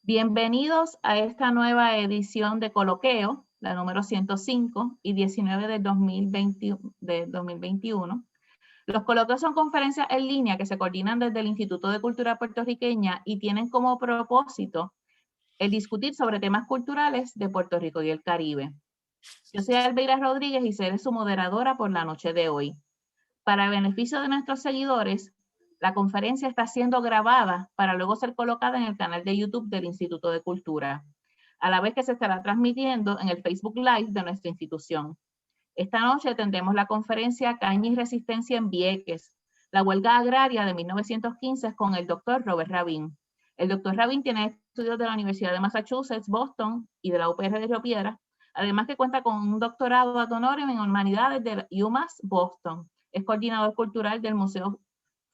Bienvenidos a esta nueva edición de Coloqueo, la número 105 y 19 del 2021. Los coloquios son conferencias en línea que se coordinan desde el Instituto de Cultura Puertorriqueña y tienen como propósito el discutir sobre temas culturales de Puerto Rico y el Caribe. Yo soy Albeira Rodríguez y seré su moderadora por la noche de hoy. Para el beneficio de nuestros seguidores, la conferencia está siendo grabada para luego ser colocada en el canal de YouTube del Instituto de Cultura, a la vez que se estará transmitiendo en el Facebook Live de nuestra institución. Esta noche tendremos la conferencia Caña y Resistencia en Vieques, la huelga agraria de 1915 con el doctor Robert Rabin. El doctor Rabin tiene estudios de la Universidad de Massachusetts, Boston y de la UPR de Río Piedras, además que cuenta con un doctorado ad honorem en humanidades de UMass Boston. Es coordinador cultural del Museo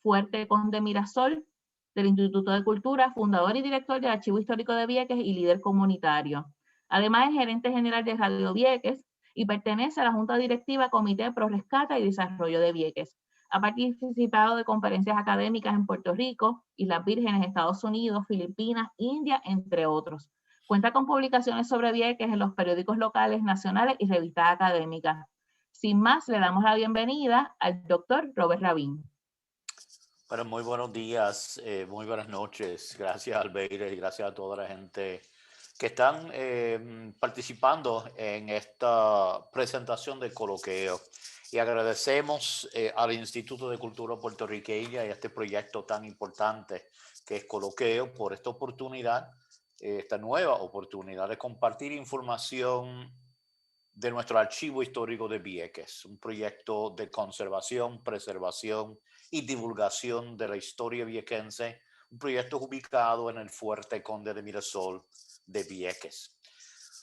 Fuerte Conde Mirasol, del Instituto de Cultura, fundador y director del Archivo Histórico de Vieques y líder comunitario. Además es gerente general de Radio Vieques y pertenece a la Junta Directiva Comité Pro Rescate y Desarrollo de Vieques. Ha participado de conferencias académicas en Puerto Rico, Islas Vírgenes, Estados Unidos, Filipinas, India, entre otros. Cuenta con publicaciones sobre Vieques en los periódicos locales, nacionales y revistas académicas. Sin más, le damos la bienvenida al doctor Robert Rabin. Bueno, muy buenos días, muy buenas noches. Gracias, Albeira, y gracias a toda la gente que están participando en esta presentación de Coloqueo. Y agradecemos al Instituto de Cultura Puertorriqueña y a este proyecto tan importante que es Coloqueo por esta oportunidad, esta nueva oportunidad de compartir información de nuestro Archivo Histórico de Vieques, un proyecto de conservación, preservación y divulgación de la historia viequense, un proyecto ubicado en el Fuerte Conde de Mirasol de Vieques.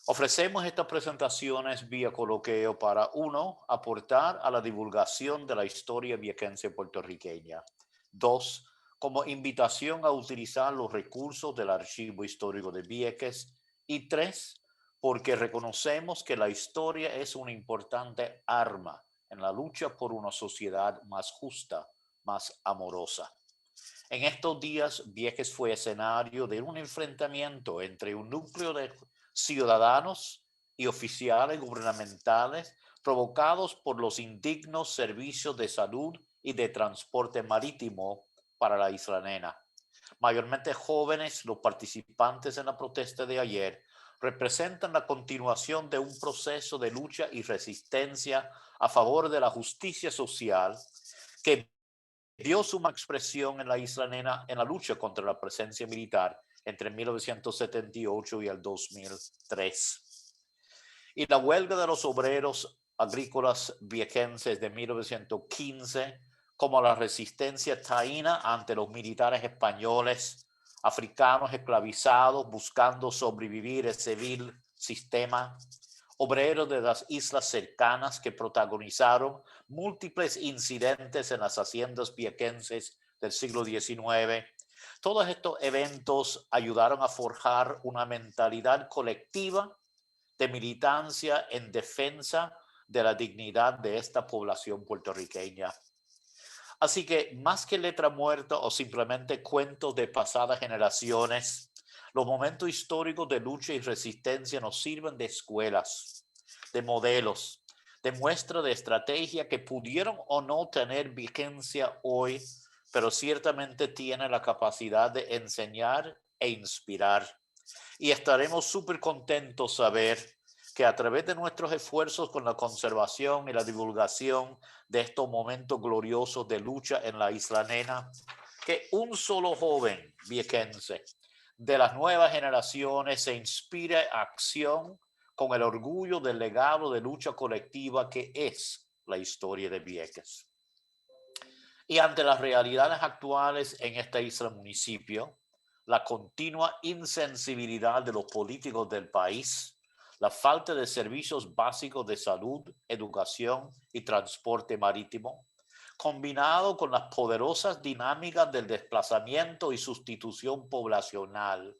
Ofrecemos estas presentaciones vía coloqueo para, uno, aportar a la divulgación de la historia viequense puertorriqueña. Dos, como invitación a utilizar los recursos del Archivo Histórico de Vieques. Y tres, porque reconocemos que la historia es una importante arma en la lucha por una sociedad más justa, más amorosa. En estos días, Vieques fue escenario de un enfrentamiento entre un núcleo de ciudadanos y oficiales gubernamentales provocados por los indignos servicios de salud y de transporte marítimo para la isla Nena. Mayormente jóvenes, los participantes en la protesta de ayer representan la continuación de un proceso de lucha y resistencia a favor de la justicia social que dio su expresión en la isla Nena en la lucha contra la presencia militar entre 1978 y el 2003. Y la huelga de los obreros agrícolas viequenses de 1915, como la resistencia taína ante los militares españoles, africanos esclavizados buscando sobrevivir ese vil sistema, obreros de las islas cercanas que protagonizaron múltiples incidentes en las haciendas viequenses del siglo XIX. Todos estos eventos ayudaron a forjar una mentalidad colectiva de militancia en defensa de la dignidad de esta población puertorriqueña. Así que más que letra muerta o simplemente cuentos de pasadas generaciones, los momentos históricos de lucha y resistencia nos sirven de escuelas, de modelos, de muestra de estrategia que pudieron o no tener vigencia hoy, pero ciertamente tienen la capacidad de enseñar e inspirar. Y estaremos súper contentos saber que a través de nuestros esfuerzos con la conservación y la divulgación de estos momentos gloriosos de lucha en la isla Nena, que un solo joven viequense de las nuevas generaciones se inspire a acción con el orgullo del legado de lucha colectiva que es la historia de Vieques. Y ante las realidades actuales en esta isla municipio, la continua insensibilidad de los políticos del país, la falta de servicios básicos de salud, educación y transporte marítimo, combinado con las poderosas dinámicas del desplazamiento y sustitución poblacional,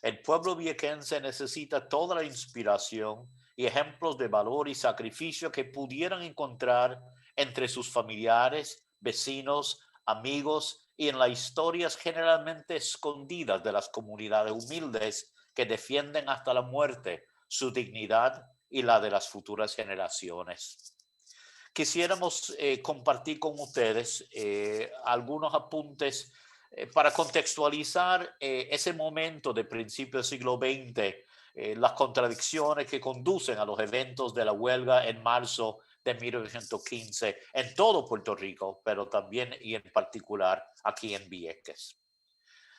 el pueblo viequense necesita toda la inspiración y ejemplos de valor y sacrificio que pudieran encontrar entre sus familiares, vecinos, amigos y en las historias generalmente escondidas de las comunidades humildes que defienden hasta la muerte su dignidad y la de las futuras generaciones. Quisiéramos compartir con ustedes algunos apuntes para contextualizar ese momento de principio del siglo XX, las contradicciones que conducen a los eventos de la huelga en marzo de 1915 en todo Puerto Rico, pero también y en particular aquí en Vieques.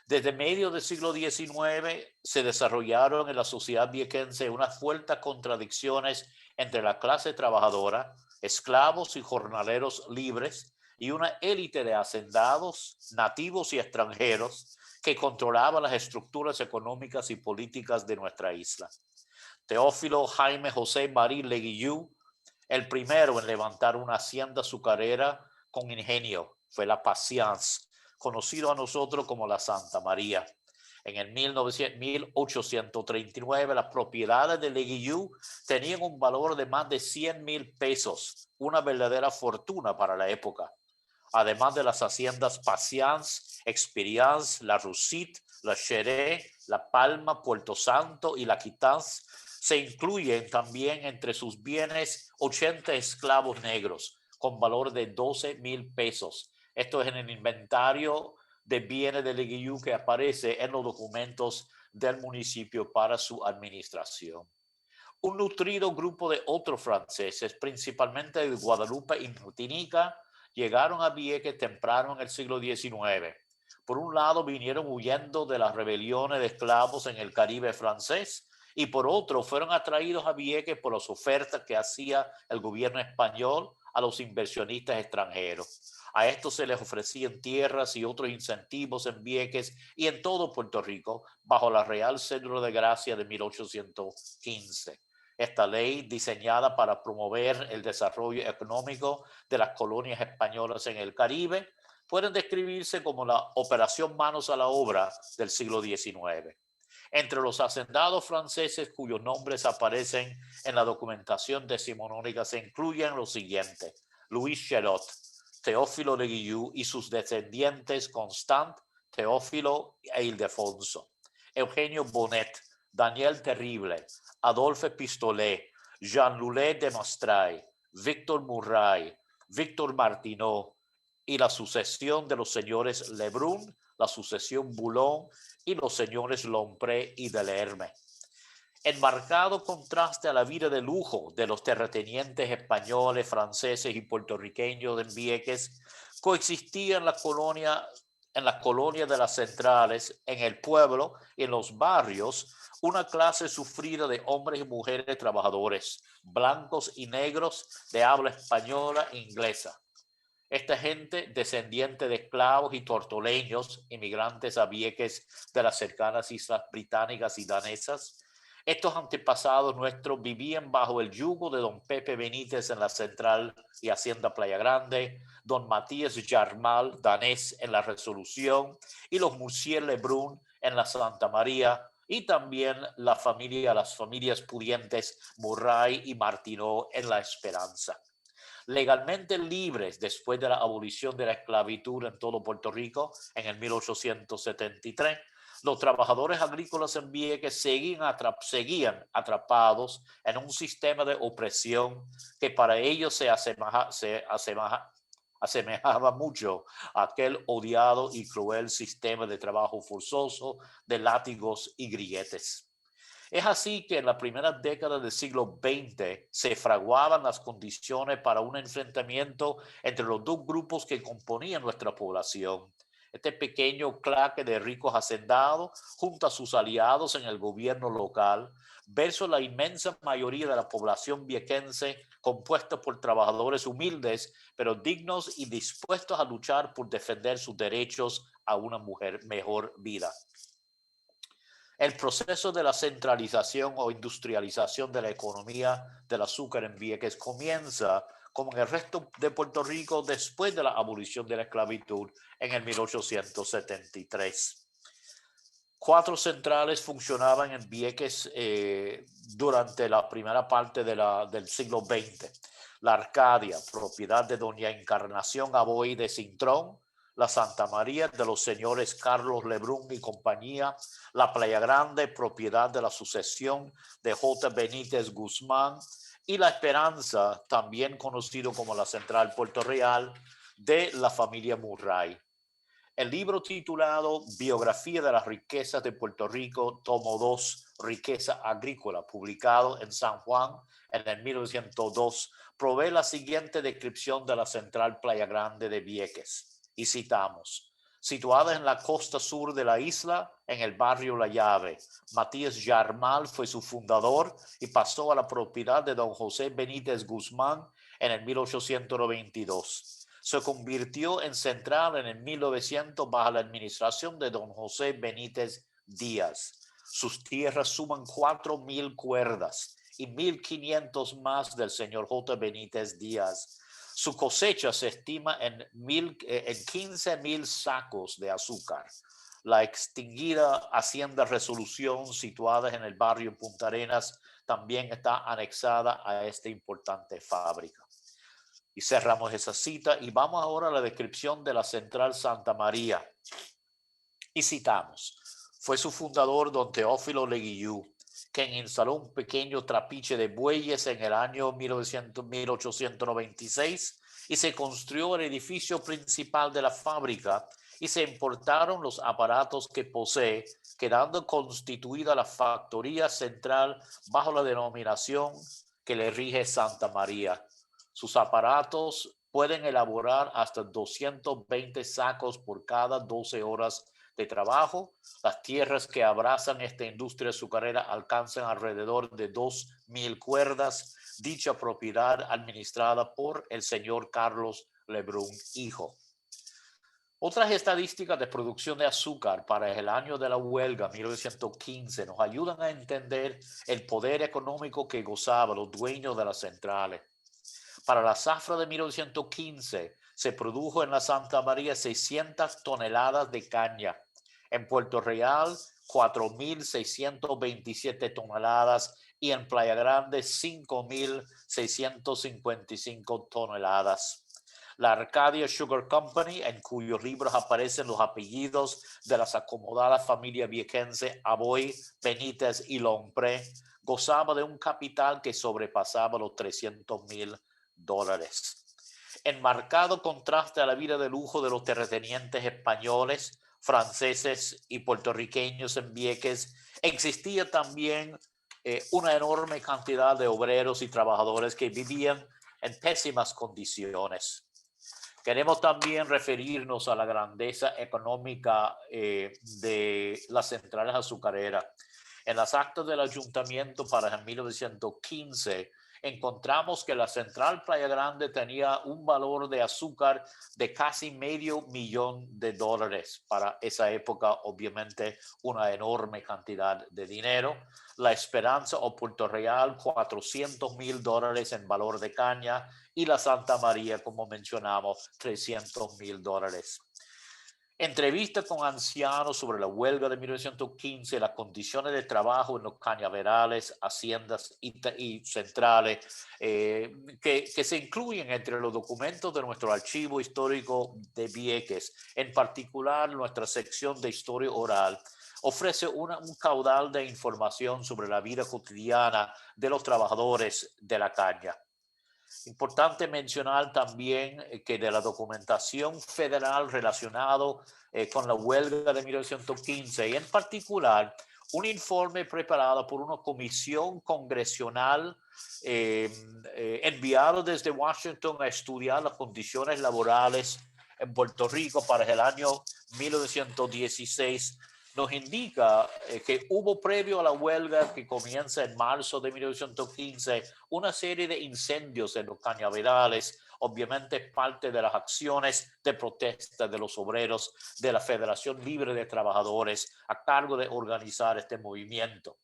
Desde medio del siglo XIX se desarrollaron en la sociedad viequense unas fuertes contradicciones entre la clase trabajadora, esclavos y jornaleros libres, y una élite de hacendados, nativos y extranjeros que controlaban las estructuras económicas y políticas de nuestra isla. Teófilo Jaime José Marín Leguillou, el primero en levantar una hacienda azucarera con ingenio, fue la Paciencia, conocido a nosotros como la Santa María. En el 1839, las propiedades de Leguillou tenían un valor de más de 100,000 pesos, una verdadera fortuna para la época. Además de las haciendas Paciencia, Experience, La Rusite, La Chéré, La Palma, Puerto Santo y La Quitanza, se incluyen también entre sus bienes 80 esclavos negros con valor de 12,000 pesos. Esto es en el inventario de bienes de Leguillou que aparece en los documentos del municipio para su administración. Un nutrido grupo de otros franceses, principalmente de Guadalupe y Martinica, llegaron a Vieques temprano en el siglo XIX. Por un lado, vinieron huyendo de las rebeliones de esclavos en el Caribe francés, y por otro, fueron atraídos a Vieques por las ofertas que hacía el gobierno español a los inversionistas extranjeros. A estos se les ofrecían tierras y otros incentivos en Vieques y en todo Puerto Rico, bajo la Real Cédula de Gracia de 1815. Esta ley, diseñada para promover el desarrollo económico de las colonias españolas en el Caribe, pueden describirse como la operación manos a la obra del siglo XIX. Entre los hacendados franceses cuyos nombres aparecen en la documentación decimonónica se incluyen los siguientes: Louis Cherot, Teófilo Leguillou y sus descendientes Constant, Teófilo e Ildefonso, Eugenio Bonet, Daniel Terrible, Adolphe Pistolet, Jean Loulet de Mastray, Víctor Murray, Víctor Martineau, y la sucesión de los señores Lebrun, la sucesión Boulon y los señores Lompré y Delerme. En marcado contraste a la vida de lujo de los terratenientes españoles, franceses y puertorriqueños de Vieques, coexistían en las colonias de las centrales, en el pueblo y en los barrios, una clase sufrida de hombres y mujeres trabajadores, blancos y negros de habla española e inglesa. Esta gente, descendiente de esclavos y tortoleños, inmigrantes a Vieques de las cercanas islas británicas y danesas, estos antepasados nuestros vivían bajo el yugo de don Pepe Benítez en la Central y Hacienda Playa Grande, don Matías Yarmal, danés, en la Resolución, y los Murcier Lebrun en la Santa María, y también las familias pudientes Murray y Martineau en la Esperanza. Legalmente libres después de la abolición de la esclavitud en todo Puerto Rico en el 1873, los trabajadores agrícolas en Vieques seguían atrapados en un sistema de opresión que para ellos se asemejaba mucho a aquel odiado y cruel sistema de trabajo forzoso de látigos y grilletes. Es así que en la primera década del siglo XX se fraguaban las condiciones para un enfrentamiento entre los dos grupos que componían nuestra población. Este pequeño claque de ricos hacendados, junto a sus aliados en el gobierno local, versus la inmensa mayoría de la población viequense compuesta por trabajadores humildes, pero dignos y dispuestos a luchar por defender sus derechos a una mejor vida. El proceso de la centralización o industrialización de la economía del azúcar en Vieques comienza, como en el resto de Puerto Rico, después de la abolición de la esclavitud en el 1873. 4 centrales funcionaban en Vieques durante la primera parte del siglo XX. La Arcadia, propiedad de doña Encarnación Aboy de Cintrón; la Santa María de los señores Carlos Lebrun y compañía, la Playa Grande, propiedad de la sucesión de J. Benítez Guzmán, y la Esperanza, también conocido como la Central Puerto Real, de la familia Murray. El libro titulado Biografía de las riquezas de Puerto Rico, tomo 2, Riqueza Agrícola, publicado en San Juan en el 1902, provee la siguiente descripción de la Central Playa Grande de Vieques. Y citamos: situada en la costa sur de la isla, en el barrio La Llave, Matías Yarmal fue su fundador y pasó a la propiedad de don José Benítez Guzmán en el 1892. Se convirtió en central en el 1900 bajo la administración de don José Benítez Díaz. Sus tierras suman 4,000 cuerdas y 1,500 más del señor J. Benítez Díaz. Su cosecha se estima en 15,000 sacos de azúcar. La extinguida Hacienda Resolución, situada en el barrio Punta Arenas, también está anexada a esta importante fábrica. Y cerramos esa cita y vamos ahora a la descripción de la Central Santa María. Y citamos: fue su fundador don Teófilo Leguillú, quien instaló un pequeño trapiche de bueyes en el año 1896 y se construyó el edificio principal de la fábrica y se importaron los aparatos que posee, quedando constituida la factoría central bajo la denominación que le rige Santa María. Sus aparatos pueden elaborar hasta 220 sacos por cada 12 horas de trabajo. Las tierras que abrazan esta industria azucarera alcanzan alrededor de 2,000 cuerdas. Dicha propiedad administrada por el señor Carlos Lebrun, hijo. Otras estadísticas de producción de azúcar para el año de la huelga 1915 nos ayudan a entender el poder económico que gozaban los dueños de las centrales. Para la zafra de 1915 se produjo en la Santa María 600 toneladas de caña. En Puerto Real, 4,627 toneladas y en Playa Grande, 5,655 toneladas. La Arcadia Sugar Company, en cuyos libros aparecen los apellidos de las acomodadas familias viequense Aboy, Benítez y Lompré, gozaba de un capital que sobrepasaba los $300,000. En marcado contraste a la vida de lujo de los terratenientes españoles, franceses y puertorriqueños en Vieques, existía también una enorme cantidad de obreros y trabajadores que vivían en pésimas condiciones. Queremos también referirnos a la grandeza económica de las centrales azucareras. En las actas del ayuntamiento para el 1915, encontramos que la Central Playa Grande tenía un valor de azúcar de casi $500,000. Para esa época, obviamente, una enorme cantidad de dinero. La Esperanza o Puerto Real, $400,000 en valor de caña, y la Santa María, como mencionamos, $300,000. Entrevista con ancianos sobre la huelga de 1915, las condiciones de trabajo en los cañaverales, haciendas y centrales, que se incluyen entre los documentos de nuestro archivo histórico de Vieques, en particular nuestra sección de historia oral, ofrece un caudal de información sobre la vida cotidiana de los trabajadores de la caña. Importante mencionar también que de la documentación federal relacionado con la huelga de 1915 y en particular un informe preparado por una comisión congresional enviado desde Washington a estudiar las condiciones laborales en Puerto Rico para el año 1916, nos indica que hubo previo a la huelga que comienza en marzo de 1915 una serie de incendios en los cañaverales, obviamente parte de las acciones de protesta de los obreros de la Federación Libre de Trabajadores a cargo de organizar este movimiento.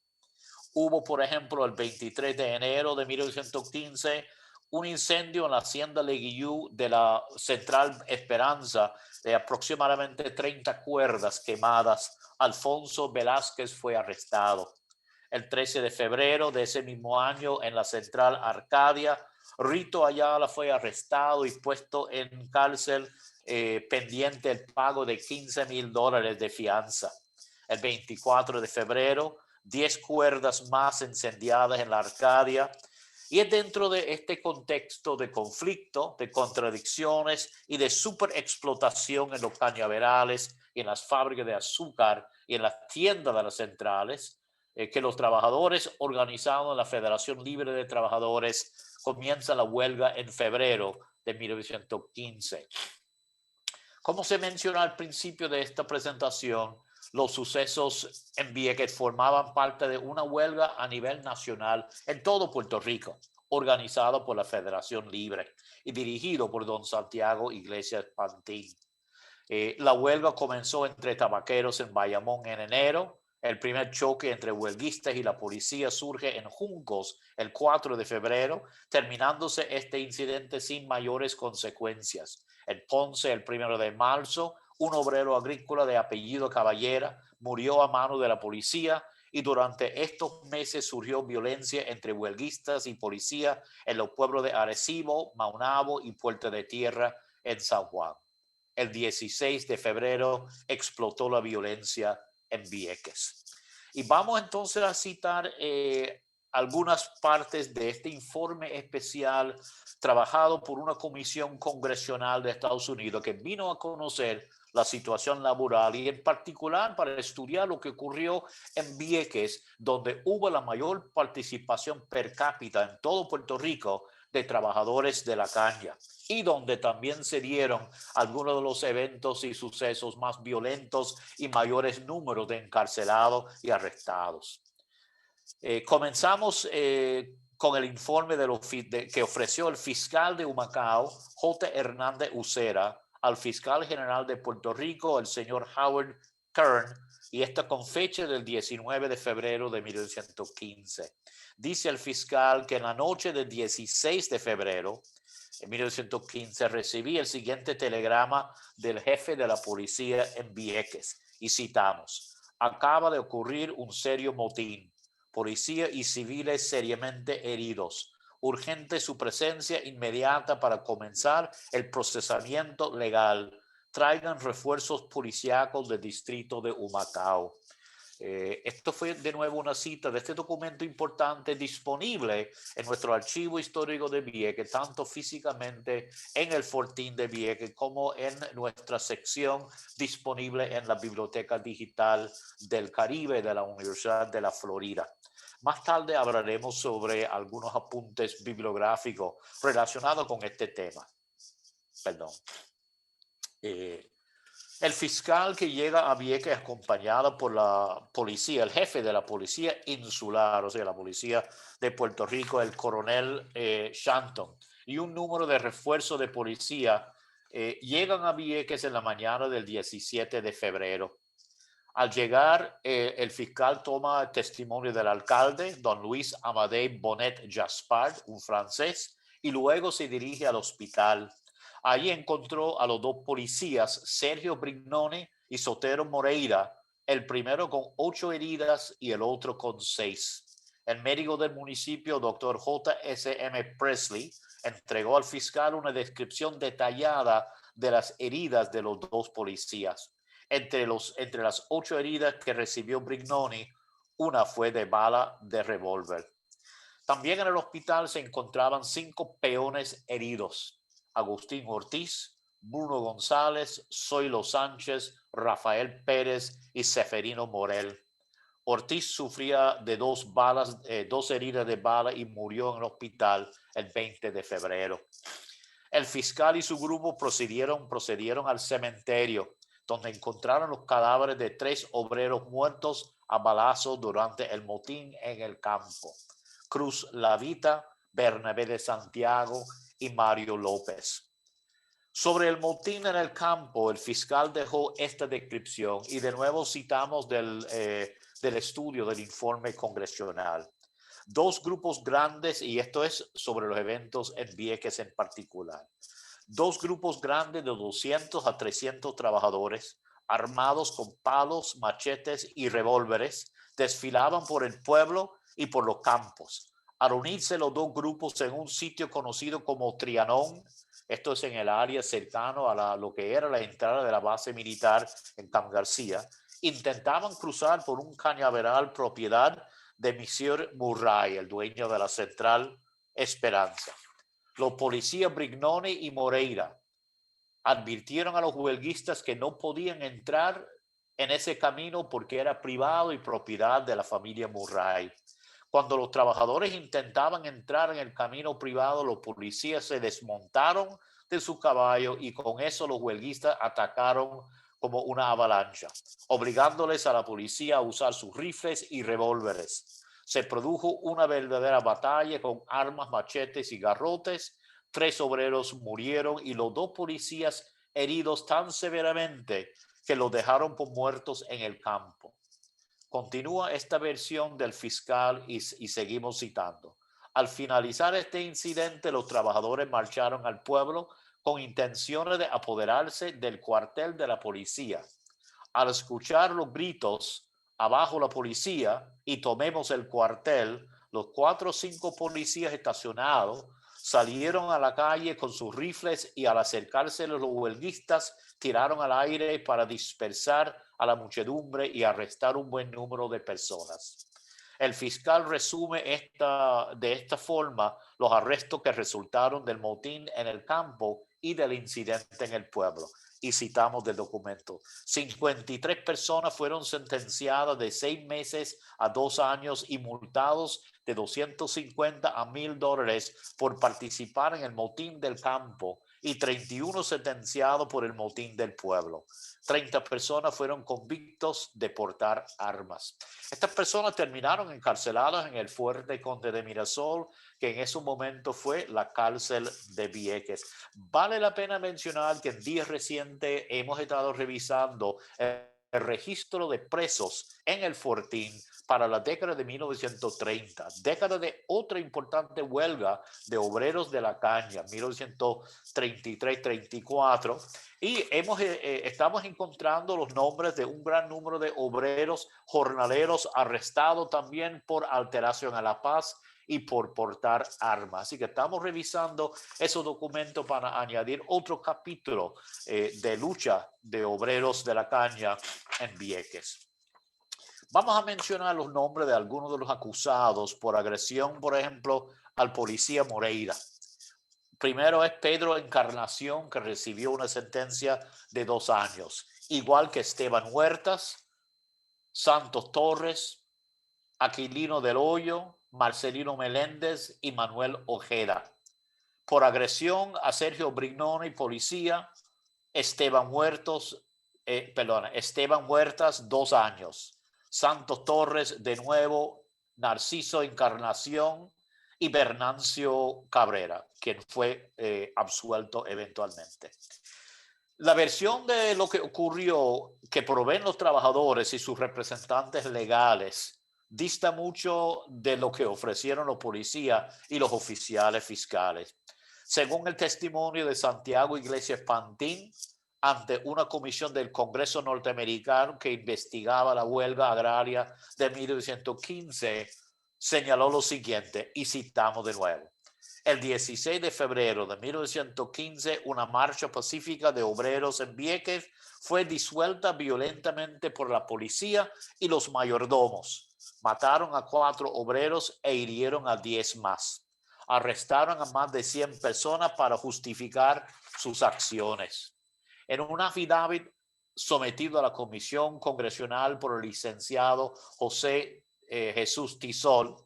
Hubo, por ejemplo, el 23 de enero de 1915, un incendio en la hacienda Leguillú de la Central Esperanza de aproximadamente 30 cuerdas quemadas. Alfonso Velázquez fue arrestado. El 13 de febrero de ese mismo año, en la Central Arcadia, Rito Ayala fue arrestado y puesto en cárcel pendiente el pago de $15,000 de fianza. El 24 de febrero, 10 cuerdas más incendiadas en la Arcadia. Y es dentro de este contexto de conflicto, de contradicciones y de superexplotación en los cañaverales y en las fábricas de azúcar y en las tiendas de las centrales, que los trabajadores organizados en la Federación Libre de Trabajadores comienzan la huelga en febrero de 1915. Como se menciona al principio de esta presentación, los sucesos en Vieques formaban parte de una huelga a nivel nacional en todo Puerto Rico, organizado por la Federación Libre y dirigido por don Santiago Iglesias Pantín. La huelga comenzó entre tabaqueros en Bayamón en enero. El primer choque entre huelguistas y la policía surge en Juncos el 4 de febrero, terminándose este incidente sin mayores consecuencias. En Ponce, el 1 de marzo, un obrero agrícola de apellido Caballera murió a mano de la policía y durante estos meses surgió violencia entre huelguistas y policía en los pueblos de Arecibo, Maunabo y Puerto de Tierra en San Juan. El 16 de febrero explotó la violencia en Vieques. Y vamos entonces a citar algunas partes de este informe especial trabajado por una comisión congresional de Estados Unidos que vino a conocer la situación laboral y en particular para estudiar lo que ocurrió en Vieques, donde hubo la mayor participación per cápita en todo Puerto Rico de trabajadores de la caña y donde también se dieron algunos de los eventos y sucesos más violentos y mayores números de encarcelados y arrestados. Comenzamos con el informe que ofreció el fiscal de Humacao, J. Hernández Ucera, al fiscal general de Puerto Rico, el señor Howard Kern, y esta con fecha del 19 de febrero de 1915. Dice el fiscal que en la noche del 16 de febrero en 1915 recibí el siguiente telegrama del jefe de la policía en Vieques y citamos: acaba de ocurrir un serio motín, policía y civiles seriamente heridos, urgente su presencia inmediata para comenzar el procesamiento legal, traigan refuerzos policíacos del distrito de Humacao. Esto fue de nuevo una cita de este documento importante disponible en nuestro archivo histórico de Vieques, tanto físicamente en el Fortín de Vieques como en nuestra sección disponible en la Biblioteca Digital del Caribe de la Universidad de la Florida. Más tarde hablaremos sobre algunos apuntes bibliográficos relacionados con este tema. Perdón. El fiscal que llega a Vieques acompañado por la policía, el jefe de la policía insular, o sea, la policía de Puerto Rico, el coronel Shanton, y un número de refuerzo de policía, llegan a Vieques en la mañana del 17 de febrero. Al llegar, el fiscal toma testimonio del alcalde, don Luis Amadei Bonet Jaspard, un francés, y luego se dirige al hospital. Allí encontró a los dos policías, Sergio Brignone y Sotero Moreira, el primero con 8 heridas y el otro con 6. El médico del municipio, doctor J.S.M. Presley, entregó al fiscal una descripción detallada de las heridas de los dos policías. Entre las 8 heridas que recibió Brignone, una fue de bala de revólver. También en el hospital se encontraban 5 peones heridos: Agustín Ortiz, Bruno González, Zoilo Sánchez, Rafael Pérez y Seferino Morel. Ortiz sufría de 2 heridas de bala y murió en el hospital el 20 de febrero. El fiscal y su grupo procedieron al cementerio, donde encontraron los cadáveres de 3 obreros muertos a balazos durante el motín en el campo: Cruz Lavita, Bernabé de Santiago y Mario López. Sobre el motín en el campo, el fiscal dejó esta descripción y de nuevo citamos del estudio del informe congresional. 2 grupos grandes, y esto es sobre los eventos en Vieques en particular. 2 grupos grandes de 200 a 300 trabajadores, armados con palos, machetes y revólveres, desfilaban por el pueblo y por los campos. Al unirse los 2 grupos en un sitio conocido como Trianón, Esto es en el área cercano a lo que era la entrada de la base militar en Camp García. Intentaban cruzar por un cañaveral propiedad de Monsieur Murray, el dueño de la central Esperanza. Los policías Brignone y Moreira advirtieron a los huelguistas que no podían entrar en ese camino porque era privado y propiedad de la familia Murray. Cuando los trabajadores intentaban entrar en el camino privado, los policías se desmontaron de su caballo y con eso los huelguistas atacaron como una avalancha, obligándoles a la policía a usar sus rifles y revólveres. Se produjo una verdadera batalla con armas, machetes y garrotes. 3 obreros murieron y los 2 policías heridos tan severamente que los dejaron por muertos en el campo. Continúa esta versión del fiscal y seguimos citando. Al finalizar este incidente, los trabajadores marcharon al pueblo con intenciones de apoderarse del cuartel de la policía. Al escuchar los gritos, abajo la policía y tomemos el cuartel, los 4 o 5 policías estacionados salieron a la calle con sus rifles y al acercarse los huelguistas tiraron al aire para dispersar a la muchedumbre y arrestar un buen número de personas. El fiscal resume de esta forma los arrestos que resultaron del motín en el campo y del incidente en el pueblo. Y citamos del documento: 53 personas fueron sentenciadas de 6 meses a 2 años y multados de $250 a $1,000 por participar en el motín del campo y 31 sentenciados por el motín del pueblo. 30 personas fueron convictos de portar armas. Estas personas terminaron encarceladas en el fuerte Conde de Mirasol, que en ese momento fue la cárcel de Vieques. Vale la pena mencionar que en días recientes hemos estado revisando el registro de presos en el Fortín para la década de 1930, década de otra importante huelga de obreros de la caña, 1933-34, y estamos encontrando los nombres de un gran número de obreros jornaleros arrestados también por alteración a la paz y por portar armas. Así que estamos revisando esos documentos para añadir otro capítulo de lucha de obreros de la caña en Vieques. Vamos a mencionar los nombres de algunos de los acusados por agresión, por ejemplo, al policía Moreira. Primero es Pedro Encarnación, que recibió una sentencia de 2 años, igual que Esteban Huertas, Santos Torres, Aquilino del Hoyo, Marcelino Meléndez y Manuel Ojeda. Por agresión a Sergio Brignone, policía, Esteban Huertas, 2 años. Santos Torres, de nuevo, Narciso Encarnación y Bernancio Cabrera, quien fue absuelto eventualmente. La versión de lo que ocurrió que proveen los trabajadores y sus representantes legales dista mucho de lo que ofrecieron los policías y los oficiales fiscales. Según el testimonio de Santiago Iglesias Pantín, ante una comisión del Congreso norteamericano que investigaba la huelga agraria de 1915, señaló lo siguiente, y citamos de nuevo: el 16 de febrero de 1915, una marcha pacífica de obreros en Vieques fue disuelta violentamente por la policía y los mayordomos. Mataron a 4 obreros e hirieron a 10 más. Arrestaron a más de 100 personas para justificar sus acciones. En un affidavit sometido a la Comisión Congresional por el licenciado José Jesús Tisol,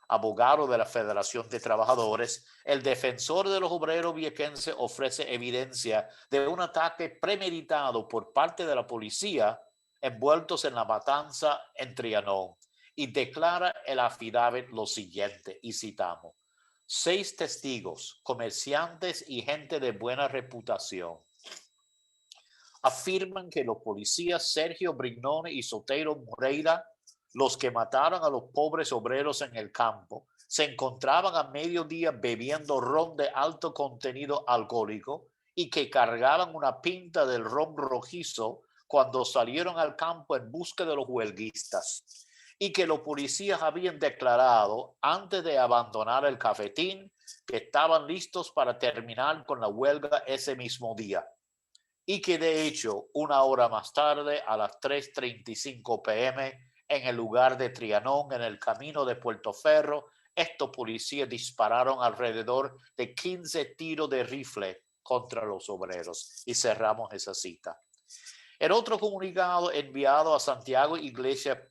abogado de la Federación de Trabajadores, el defensor de los obreros viequenses ofrece evidencia de un ataque premeditado por parte de la policía envueltos en la matanza en Trianon, y declara el affidavit lo siguiente, y citamos: 6 testigos, comerciantes y gente de buena reputación, afirman que los policías Sergio Brignone y Sotero Moreira, los que mataron a los pobres obreros en el campo, se encontraban a mediodía bebiendo ron de alto contenido alcohólico y que cargaban una pinta del ron rojizo cuando salieron al campo en busca de los huelguistas. y que los policías habían declarado antes de abandonar el cafetín que estaban listos para terminar con la huelga ese mismo día. Y que de hecho, una hora más tarde, a las 3:35 p.m., en el lugar de Trianón, en el camino de Puerto Ferro, estos policías dispararon alrededor de 15 tiros de rifle contra los obreros. Y cerramos esa cita. El otro comunicado enviado a Santiago Iglesia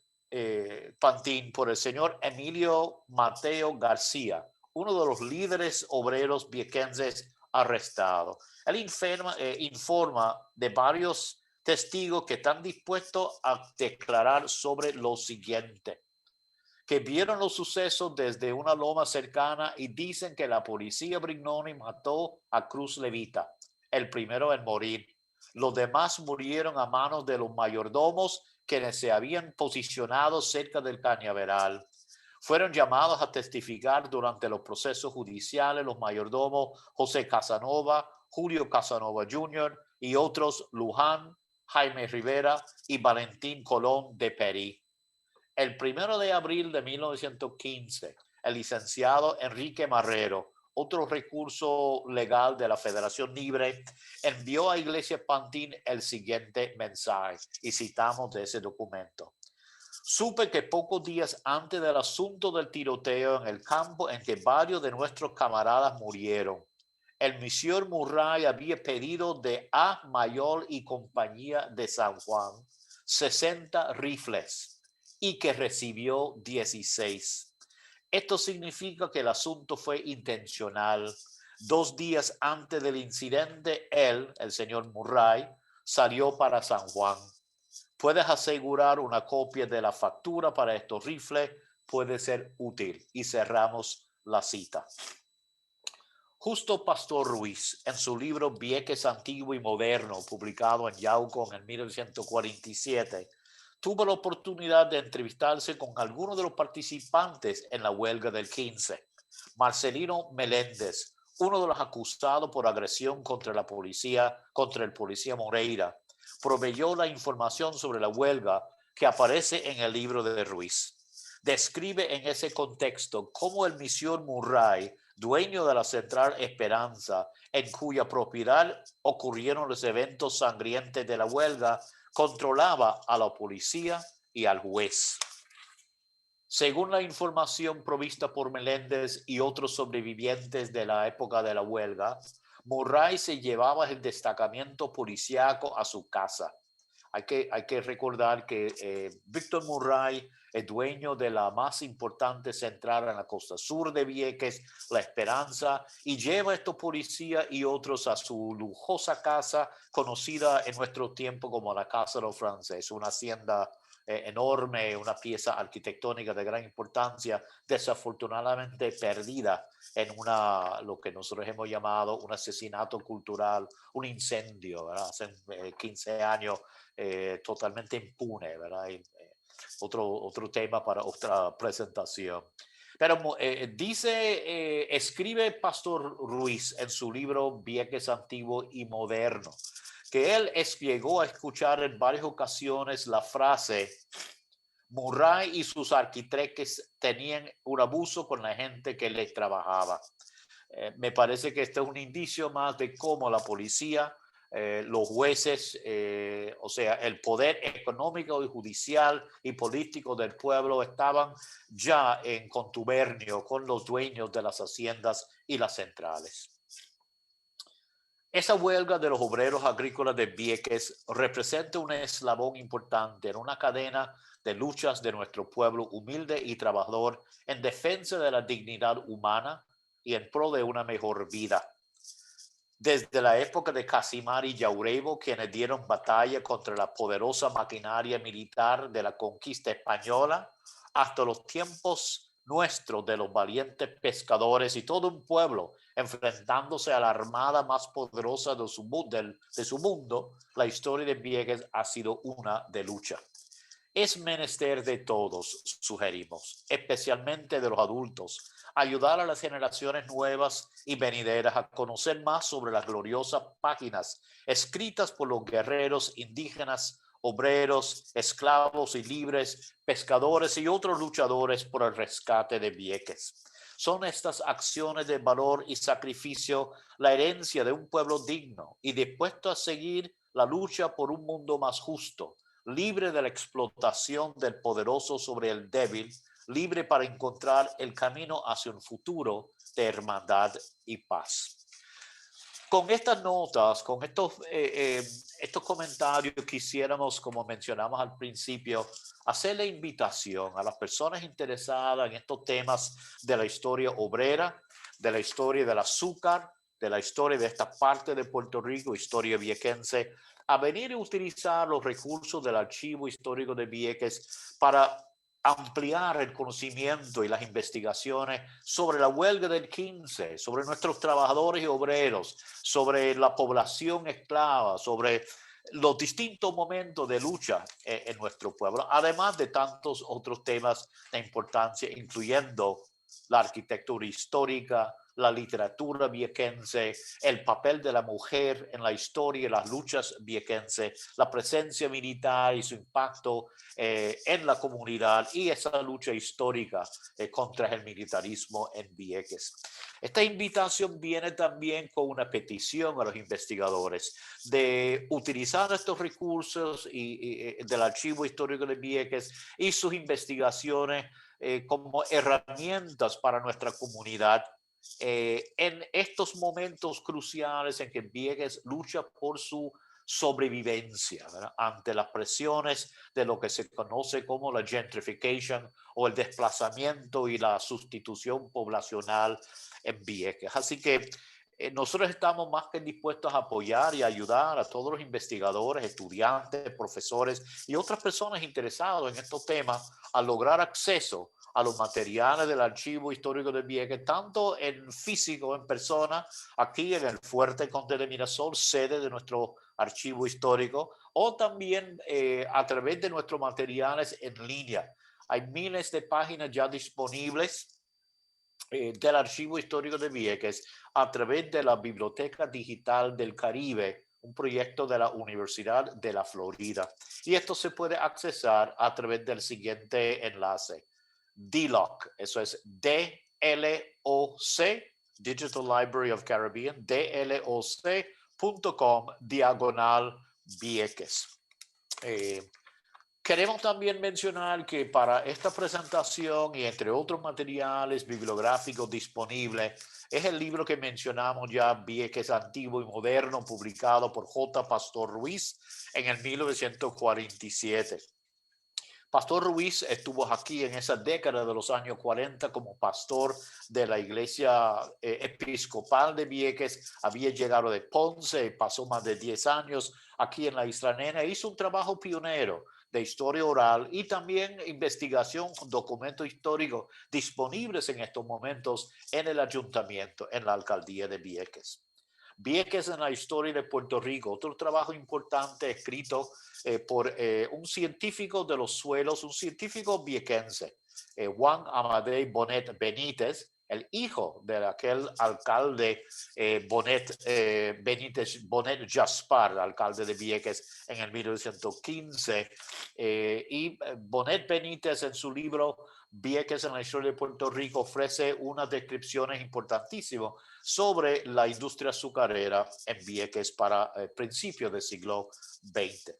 Pantín por el señor Emilio Mateo García, uno de los líderes obreros viequenses arrestados. Él informa de varios testigos que están dispuestos a declarar sobre lo siguiente: que vieron los sucesos desde una loma cercana y dicen que la policía Brignoni mató a Cruz Levita, el primero en morir. Los demás murieron a manos de los mayordomos quienes se habían posicionado cerca del cañaveral. Fueron llamados a testificar durante los procesos judiciales los mayordomos José Casanova, Julio Casanova Jr. y otros Luján, Jaime Rivera y Valentín Colón de Perí. El 1 de abril de 1915, el licenciado Enrique Marrero, otro recurso legal de la Federación Libre, envió a Iglesia Pantín el siguiente mensaje, y citamos de ese documento. Supe que pocos días antes del asunto del tiroteo en el campo en que varios de nuestros camaradas murieron, el Monsieur Murray había pedido de A. Mayor y compañía de San Juan 60 rifles y que recibió 16. Esto significa que el asunto fue intencional. 2 días antes del incidente, él, el señor Murray, salió para San Juan. Puedes asegurar una copia de la factura para estos rifles, puede ser útil. Y cerramos la cita. Justo Pastor Ruiz, en su libro Vieques Antiguo y Moderno, publicado en Yauco en 1947, tuvo la oportunidad de entrevistarse con algunos de los participantes en la huelga del 15. Marcelino Meléndez, uno de los acusados por agresión contra el policía Moreira, proveyó la información sobre la huelga que aparece en el libro de Ruiz. Describe en ese contexto cómo el Monsieur Murray, dueño de la Central Esperanza, en cuya propiedad ocurrieron los eventos sangrientos de la huelga, controlaba a la policía y al juez. Según la información provista por Meléndez y otros sobrevivientes de la época de la huelga, Murray se llevaba el destacamento policíaco a su casa. Hay que recordar que Víctor Murray es dueño de la más importante central en la costa sur de Vieques, La Esperanza, y lleva a estos policías y otros a su lujosa casa, conocida en nuestro tiempo como la Casa de los Franceses, una hacienda enorme, una pieza arquitectónica de gran importancia, desafortunadamente perdida en lo que nosotros hemos llamado un asesinato cultural, un incendio, ¿verdad? Hace 15 años, totalmente impune, ¿verdad? Otro tema para otra presentación. Pero escribe Pastor Ruiz en su libro Vieques Antiguo y Moderno, que él llegó a escuchar en varias ocasiones la frase: Murray y sus arquitectos tenían un abuso con la gente que les trabajaba. Me parece que este es un indicio más de cómo la policía, los jueces, o sea, el poder económico y judicial y político del pueblo estaban ya en contubernio con los dueños de las haciendas y las centrales. Esa huelga de los obreros agrícolas de Vieques representa un eslabón importante en una cadena de luchas de nuestro pueblo humilde y trabajador en defensa de la dignidad humana y en pro de una mejor vida. Desde la época de Casimir y Yaurevo, quienes dieron batalla contra la poderosa maquinaria militar de la conquista española, hasta los tiempos nuestros de los valientes pescadores y todo un pueblo enfrentándose a la armada más poderosa de su mundo, la historia de Vieques ha sido una de lucha. Es menester de todos, sugerimos, especialmente de los adultos, ayudar a las generaciones nuevas y venideras a conocer más sobre las gloriosas páginas escritas por los guerreros indígenas obreros, esclavos y libres, pescadores y otros luchadores por el rescate de Vieques. Son estas acciones de valor y sacrificio la herencia de un pueblo digno y dispuesto a seguir la lucha por un mundo más justo, libre de la explotación del poderoso sobre el débil, libre para encontrar el camino hacia un futuro de hermandad y paz. Con estas notas, con estos comentarios, quisiéramos, como mencionamos al principio, hacer la invitación a las personas interesadas en estos temas de la historia obrera, de la historia del azúcar, de la historia de esta parte de Puerto Rico, historia viequense, a venir y utilizar los recursos del Archivo Histórico de Vieques para ampliar el conocimiento y las investigaciones sobre la huelga del 15, sobre nuestros trabajadores y obreros, sobre la población esclava, sobre los distintos momentos de lucha en nuestro pueblo, además de tantos otros temas de importancia, incluyendo la arquitectura histórica, la literatura viequense, el papel de la mujer en la historia y las luchas viequenses, la presencia militar y su impacto en la comunidad y esa lucha histórica contra el militarismo en Vieques. Esta invitación viene también con una petición a los investigadores de utilizar estos recursos del Archivo Histórico de Vieques y sus investigaciones como herramientas para nuestra comunidad en estos momentos cruciales en que Vieques lucha por su sobrevivencia, ¿verdad? Ante las presiones de lo que se conoce como la gentrification o el desplazamiento y la sustitución poblacional en Vieques. Así que nosotros estamos más que dispuestos a apoyar y ayudar a todos los investigadores, estudiantes, profesores y otras personas interesadas en estos temas a lograr acceso a los materiales del Archivo Histórico de Vieques, tanto en físico, en persona, aquí en el Fuerte Conde de Mirasol, sede de nuestro archivo histórico, o también a través de nuestros materiales en línea. Hay miles de páginas ya disponibles del Archivo Histórico de Vieques a través de la Biblioteca Digital del Caribe, un proyecto de la Universidad de la Florida. Y esto se puede accesar a través del siguiente enlace. DLOC, eso es D-L-O-C, Digital Library of Caribbean, dloc.com/Vieques. Queremos también mencionar que para esta presentación y entre otros materiales bibliográficos disponibles es el libro que mencionamos ya, Vieques Antiguo y Moderno, publicado por J. Pastor Ruiz en el 1947. Pastor Ruiz estuvo aquí en esa década de los años 40 como pastor de la iglesia episcopal de Vieques. Había llegado de Ponce, pasó más de 10 años aquí en la Isla Nena. Hizo un trabajo pionero de historia oral y también investigación con documentos históricos disponibles en estos momentos en el ayuntamiento, en la alcaldía de Vieques. Vieques en la historia de Puerto Rico, otro trabajo importante escrito por un científico de los suelos, un científico viequense, Juan Amadei Bonet Benítez, el hijo de aquel alcalde Benítez Bonet Jaspar, alcalde de Vieques en el 1915. Y Bonet Benítez en su libro Vieques en la historia de Puerto Rico ofrece unas descripciones importantísimas sobre la industria azucarera en Vieques para principios del siglo XX.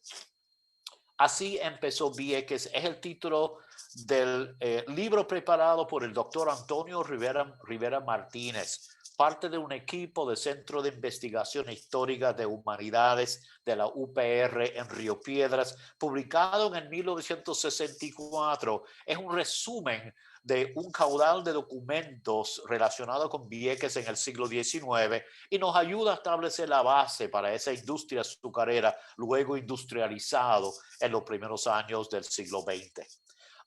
Así empezó Vieques, es el título del libro preparado por el doctor Antonio Rivera Martínez, parte de un equipo del Centro de Investigación Histórica de Humanidades de la UPR en Río Piedras, publicado en el 1964. Es un resumen de un caudal de documentos relacionados con Vieques en el siglo XIX y nos ayuda a establecer la base para esa industria azucarera, luego industrializado en los primeros años del siglo XX.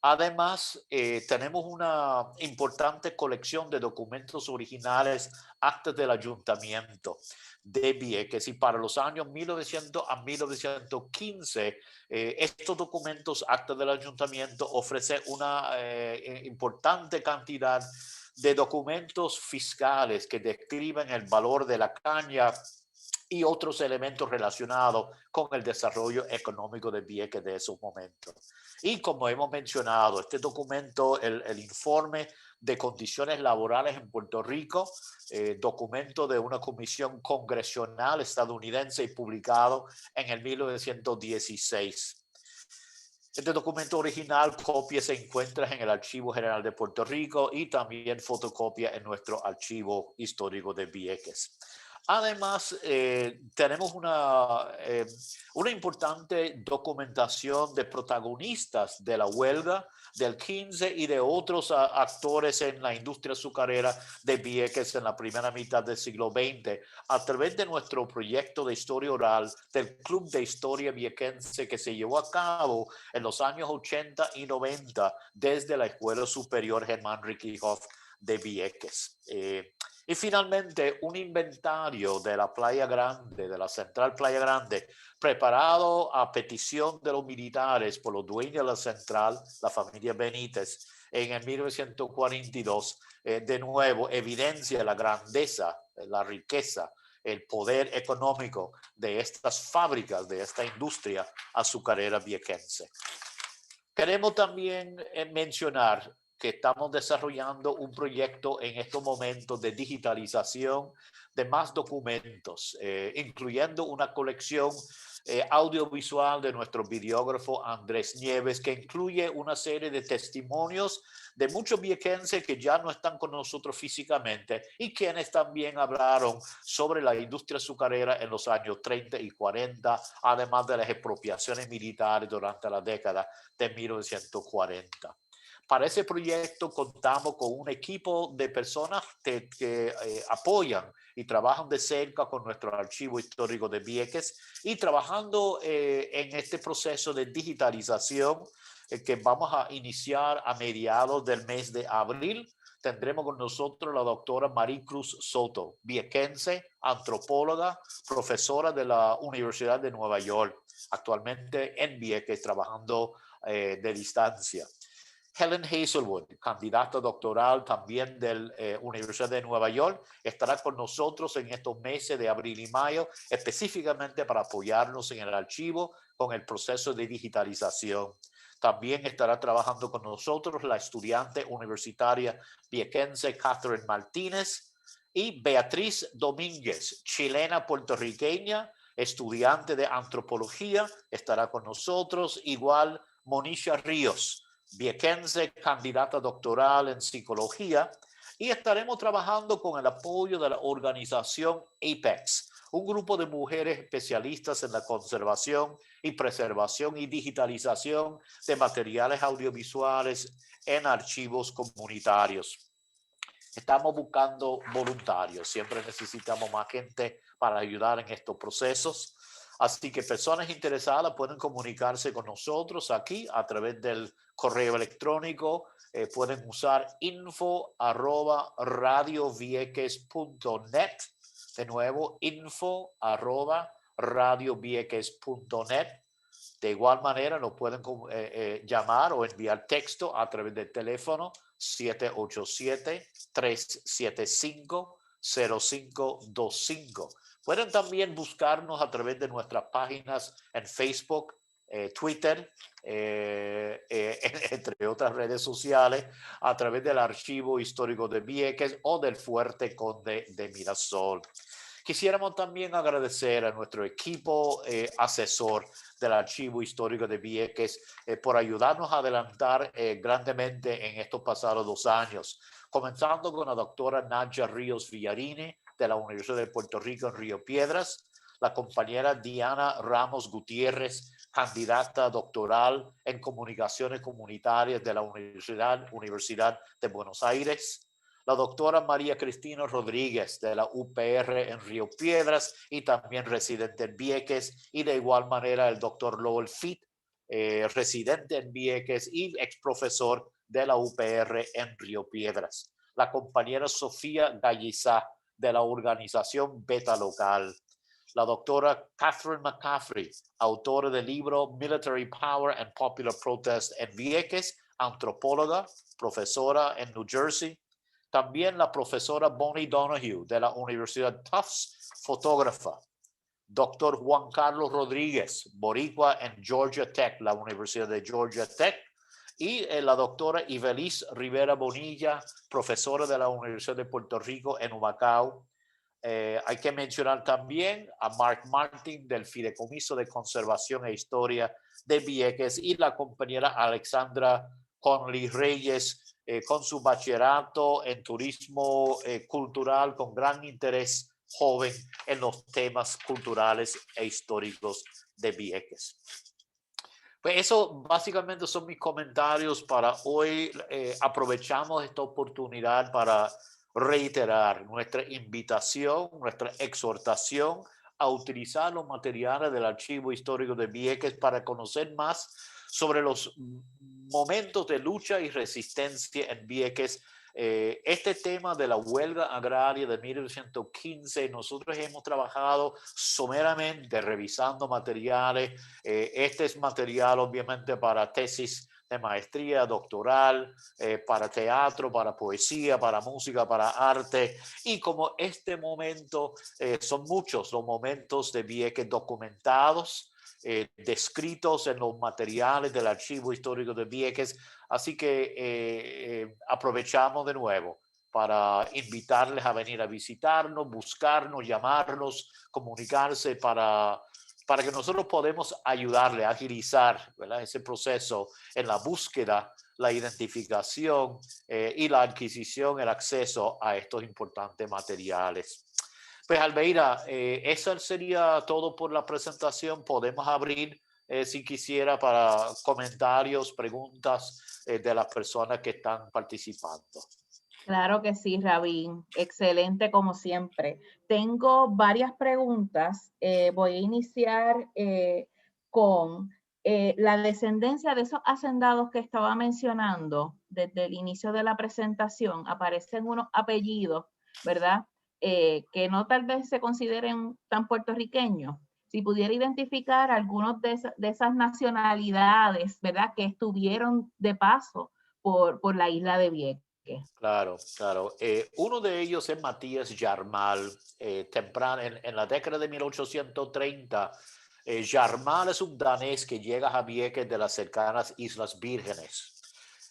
Además, tenemos una importante colección de documentos originales, actas del ayuntamiento de Vieques, y para los años 1900 a 1915, estos documentos, actas del ayuntamiento, ofrecen una importante cantidad de documentos fiscales que describen el valor de la caña y otros elementos relacionados con el desarrollo económico de Vieques de esos momentos. Y como hemos mencionado, este documento, el informe de condiciones laborales en Puerto Rico, documento de una comisión congresional estadounidense y publicado en el 1916. Este documento original, copia se encuentra en el Archivo General de Puerto Rico y también fotocopia en nuestro Archivo Histórico de Vieques. Además, tenemos una importante documentación de protagonistas de la huelga del 15 y de otros actores en la industria azucarera de Vieques en la primera mitad del siglo XX a través de nuestro proyecto de historia oral del Club de Historia Viequense que se llevó a cabo en los años 80 y 90 desde la Escuela Superior Germán Rickeyhoff de Vieques. Y finalmente, un inventario de la Playa Grande, de la Central Playa Grande, preparado a petición de los militares por los dueños de la central, la familia Benítez, en el 1942. De nuevo, evidencia la grandeza, la riqueza, el poder económico de estas fábricas, de esta industria azucarera viequense. Queremos también mencionar que estamos desarrollando un proyecto en estos momentos de digitalización de más documentos, incluyendo una colección audiovisual de nuestro videógrafo Andrés Nieves, que incluye una serie de testimonios de muchos viequenses que ya no están con nosotros físicamente y quienes también hablaron sobre la industria azucarera en los años 30 y 40, además de las expropiaciones militares durante la década de 1940. Para ese proyecto contamos con un equipo de personas que apoyan y trabajan de cerca con nuestro archivo histórico de Vieques y trabajando en este proceso de digitalización que vamos a iniciar a mediados del mes de abril. Tendremos con nosotros la doctora Maricruz Soto, viequense, antropóloga, profesora de la Universidad de Nueva York, actualmente en Vieques trabajando de distancia. Helen Hazelwood, candidata doctoral también de la Universidad de Nueva York, estará con nosotros en estos meses de abril y mayo, específicamente para apoyarnos en el archivo con el proceso de digitalización. También estará trabajando con nosotros la estudiante universitaria viequense Catherine Martínez y Beatriz Domínguez, chilena puertorriqueña, estudiante de antropología, estará con nosotros. Igual Monisha Ríos, viequense, candidata doctoral en psicología, y estaremos trabajando con el apoyo de la organización APEX, un grupo de mujeres especialistas en la conservación y preservación y digitalización de materiales audiovisuales en archivos comunitarios. Estamos buscando voluntarios, siempre necesitamos más gente para ayudar en estos procesos. Así que personas interesadas pueden comunicarse con nosotros aquí a través del correo electrónico. Pueden usar info@radiovieques.net. De nuevo, info@radiovieques.net. De igual manera, nos pueden llamar o enviar texto a través del teléfono 787-375-0525. Pueden también buscarnos a través de nuestras páginas en Facebook, Twitter, entre otras redes sociales, a través del Archivo Histórico de Vieques o del Fuerte Conde de Mirasol. Quisiéramos también agradecer a nuestro equipo asesor del Archivo Histórico de Vieques por ayudarnos a adelantar grandemente en estos pasados 2 años, comenzando con la doctora Nadia Ríos Villarini de la Universidad de Puerto Rico en Río Piedras, la compañera Diana Ramos Gutiérrez, candidata doctoral en comunicaciones comunitarias de la Universidad de Buenos Aires, la doctora María Cristina Rodríguez de la UPR en Río Piedras y también residente en Vieques, y de igual manera el doctor Lowell Fitt, residente en Vieques y ex profesor de la UPR en Río Piedras. La compañera Sofía Gallizá de la organización Beta Local. La doctora Catherine McCaffrey, autora del libro Military Power and Popular Protest en Vieques, antropóloga, profesora en New Jersey. También la profesora Bonnie Donahue de la Universidad Tufts, fotógrafa. Doctor Juan Carlos Rodríguez, boricua en Georgia Tech, la Universidad de Georgia Tech, y la doctora Ivelis Rivera Bonilla, profesora de la Universidad de Puerto Rico en Humacao. Hay que mencionar también a Mark Martin del Fideicomiso de Conservación e Historia de Vieques y la compañera Alexandra Conley Reyes con su bachillerato en turismo cultural con gran interés joven en los temas culturales e históricos de Vieques. Pues eso básicamente son mis comentarios para hoy. Aprovechamos esta oportunidad para reiterar nuestra invitación, nuestra exhortación a utilizar los materiales del Archivo Histórico de Vieques para conocer más sobre los momentos de lucha y resistencia en Vieques. Este tema de la huelga agraria de 1915, nosotros hemos trabajado someramente revisando materiales. Este es material obviamente para tesis de maestría, doctoral, para teatro, para poesía, para música, para arte. Y como este momento, son muchos los momentos de Vieques documentados, descritos en los materiales del Archivo Histórico de Vieques. Así que aprovechamos de nuevo para invitarles a venir a visitarnos, buscarnos, llamarnos, comunicarse para que nosotros podamos ayudarle a agilizar, ¿verdad?, ese proceso en la búsqueda, la identificación y la adquisición, el acceso a estos importantes materiales. Pues Albeira, eso sería todo por la presentación. Podemos abrir, si quisiera, para comentarios, preguntas de las personas que están participando. Claro que sí, Rabín. Excelente como siempre. Tengo varias preguntas. Voy a iniciar con la descendencia de esos hacendados que estaba mencionando desde el inicio de la presentación. Aparecen unos apellidos, ¿verdad? Que no tal vez se consideren tan puertorriqueños. Si pudiera identificar algunos de esas nacionalidades, ¿verdad?, que estuvieron de paso por la isla de Vieques. Claro, claro. Uno de ellos es Matías Jarmal. Temprano, en la década de 1830, Jarmal es un danés que llega a Vieques de las cercanas Islas Vírgenes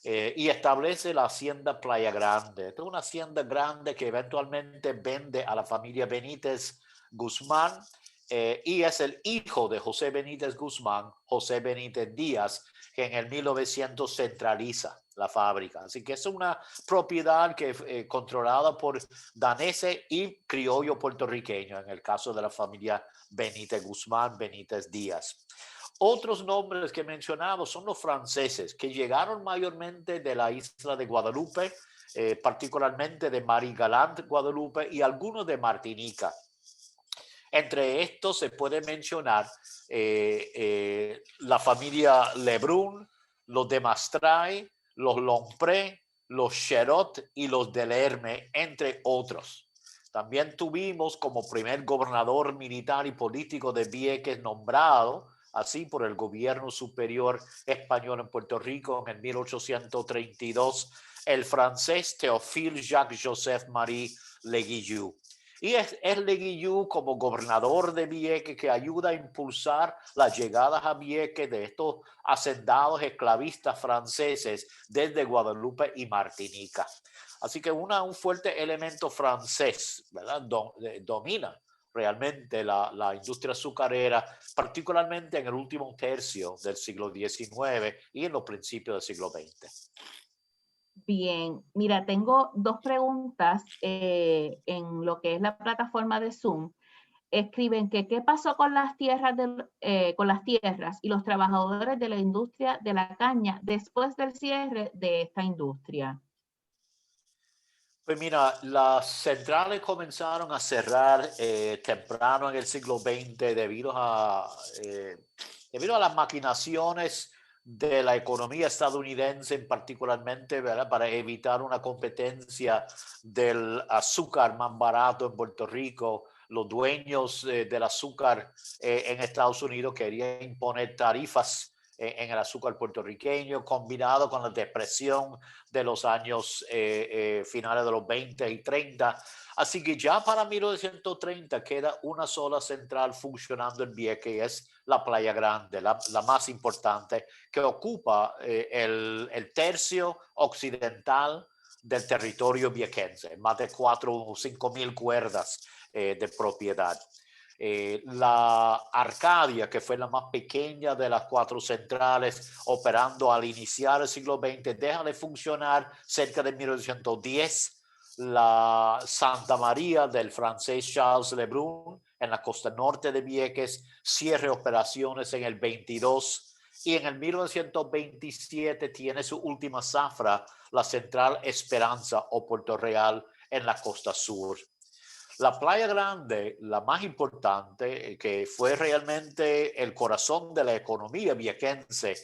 y establece la hacienda Playa Grande. Es una hacienda grande que eventualmente vende a la familia Benítez Guzmán y es el hijo de José Benítez Guzmán, José Benítez Díaz, que en el 1900 centraliza la fábrica. Así que es una propiedad que controlada por daneses y criollo puertorriqueño, en el caso de la familia Benítez Guzmán, Benítez Díaz. Otros nombres que mencionamos son los franceses, que llegaron mayormente de la isla de Guadalupe, particularmente de Marie-Galante, Guadalupe, y algunos de Martinica. Entre estos se puede mencionar la familia Lebrun, los de Mastray, los Lompré, los Cherot y los Delerme, entre otros. También tuvimos como primer gobernador militar y político de Vieques nombrado así por el gobierno superior español en Puerto Rico en el 1832, el francés Théophile Jacques-Joseph Marie Leguillou. Y es Leguillou como gobernador de Vieques que ayuda a impulsar las llegadas a Vieques de estos hacendados esclavistas franceses desde Guadalupe y Martinica. Así que un fuerte elemento francés, ¿verdad?, domina realmente la industria azucarera, particularmente en el último tercio del siglo XIX y en los principios del siglo XX. Bien, mira, tengo dos preguntas en lo que es la plataforma de Zoom. Escriben que qué pasó con las tierras y los trabajadores de la industria de la caña después del cierre de esta industria. Pues mira, las centrales comenzaron a cerrar temprano en el siglo XX debido a las maquinaciones de la economía estadounidense, particularmente, ¿verdad?, para evitar una competencia del azúcar más barato en Puerto Rico. Los dueños del azúcar en Estados Unidos querían imponer tarifas en el azúcar puertorriqueño, combinado con la depresión de los años finales de los 20 y 30. Así que ya para 1930 queda una sola central funcionando en Vieques, que es la Playa Grande, la más importante, que ocupa el tercio occidental del territorio viequense, más de 4 o 5 mil cuerdas de propiedad. La Arcadia, que fue la más pequeña de las 4 centrales, operando al iniciar el siglo XX, deja de funcionar cerca de 1910. La Santa María del francés Charles Lebrun, en la costa norte de Vieques, cierra operaciones en el 22, y en el 1927 tiene su última zafra, la central Esperanza o Puerto Real, en la costa sur. La Playa Grande, la más importante, que fue realmente el corazón de la economía viequense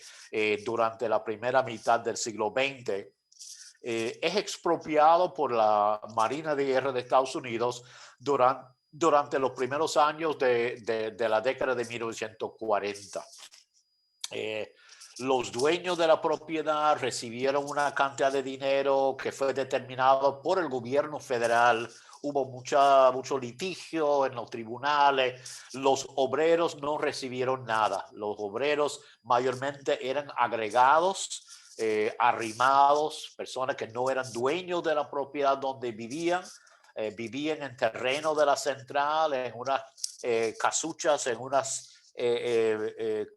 durante la primera mitad del siglo XX, es expropiado por la Marina de Guerra de Estados Unidos durante los primeros años de la década de 1940. Los dueños de la propiedad recibieron una cantidad de dinero que fue determinado por el gobierno federal. Hubo mucho litigio en los tribunales. Los obreros no recibieron nada. Los obreros mayormente eran agregados, arrimados, personas que no eran dueños de la propiedad donde vivían. Vivían en terreno de la central, en unas casuchas, en unas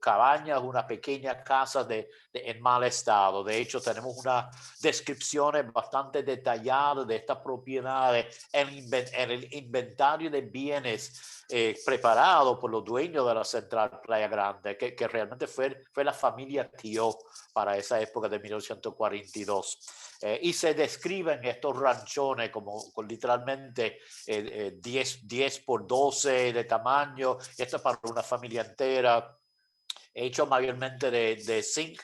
cabañas, unas pequeñas casas en mal estado. De hecho, tenemos unas descripciones bastante detalladas de estas propiedades en el inventario de bienes preparado por los dueños de la central Playa Grande, que realmente fue la familia Tío para esa época de 1942. Y se describen estos ranchones como literalmente 10 por 12 de tamaño. Esto es para una familia entera, hecho mayormente de zinc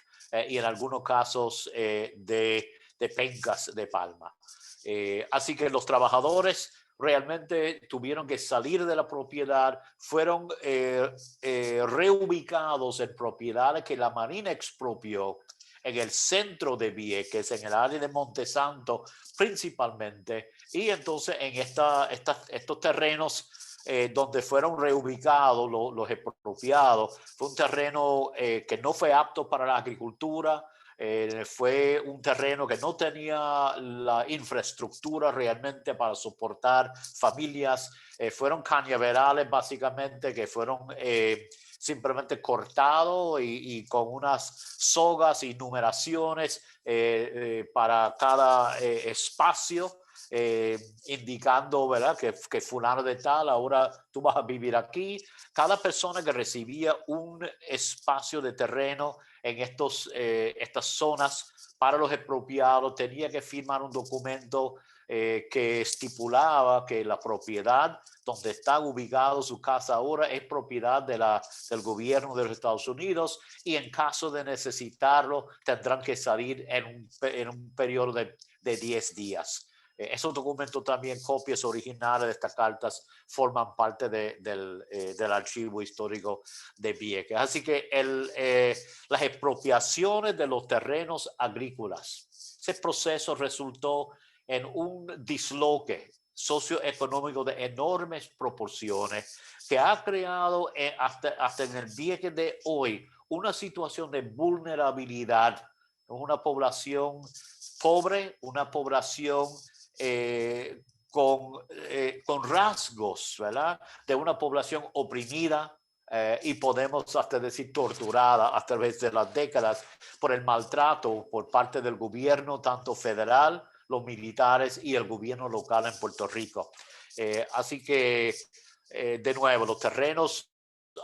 y en algunos casos de pencas de palma. Así que los trabajadores realmente tuvieron que salir de la propiedad, fueron reubicados en propiedades que la Marina expropió en el centro de Vieques, en el área de Montesanto principalmente, y entonces en estos terrenos donde fueron reubicados los expropiados, fue un terreno que no fue apto para la agricultura, fue un terreno que no tenía la infraestructura realmente para soportar familias, fueron cañaverales básicamente que fueron simplemente cortados y con unas sogas y numeraciones para cada espacio, indicando, ¿verdad?, que fulano de tal, ahora tú vas a vivir aquí. Cada persona que recibía un espacio de terreno en estas zonas para los expropiados tenía que firmar un documento que estipulaba que la propiedad donde está ubicado su casa ahora es propiedad del gobierno de los Estados Unidos, y en caso de necesitarlo tendrán que salir en un periodo de 10 días. Esos documentos, también copias originales de estas cartas, forman parte del archivo histórico de Vieques. Así que las expropiaciones de los terrenos agrícolas, ese proceso resultó en un disloque socioeconómico de enormes proporciones que ha creado hasta en el Vieques de hoy una situación de vulnerabilidad. Una población pobre, una población con rasgos, ¿verdad?, de una población oprimida, y podemos hasta decir torturada a través de las décadas por el maltrato por parte del gobierno, tanto federal, los militares y el gobierno local en Puerto Rico. Así que, de nuevo, los terrenos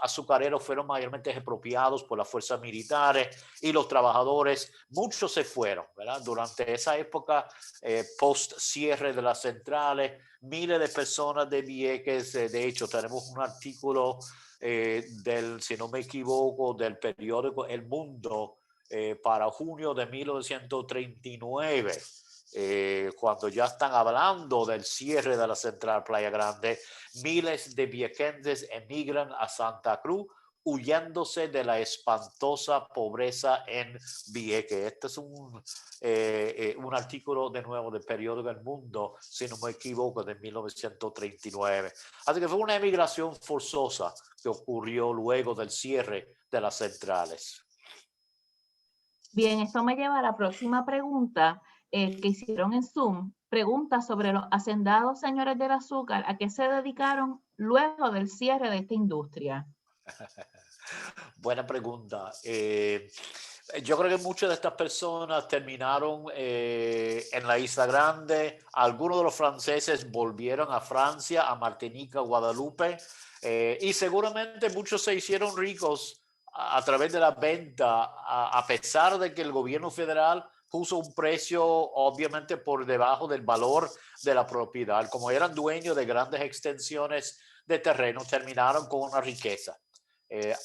azucareros fueron mayormente expropiados por las fuerzas militares, y los trabajadores, muchos se fueron, ¿verdad? Durante esa época, post cierre de las centrales, miles de personas de Vieques, de hecho tenemos un artículo si no me equivoco, del periódico El Mundo para junio de 1939, cuando ya están hablando del cierre de la central Playa Grande. Miles de viequenses emigran a Santa Cruz huyéndose de la espantosa pobreza en Vieques. Este es un artículo de nuevo del periódico El Mundo, si no me equivoco, de 1939. Así que fue una emigración forzosa que ocurrió luego del cierre de las centrales. Bien, esto me lleva a la próxima pregunta que hicieron en Zoom. Pregunta sobre los hacendados señores del azúcar, ¿a qué se dedicaron luego del cierre de esta industria? Buena pregunta. Yo creo que muchas de estas personas terminaron en la Isla Grande. Algunos de los franceses volvieron a Francia, a Martinica, Guadalupe, y seguramente muchos se hicieron ricos a través de la venta, a pesar de que el gobierno federal puso un precio obviamente por debajo del valor de la propiedad. Como eran dueños de grandes extensiones de terreno, terminaron con una riqueza.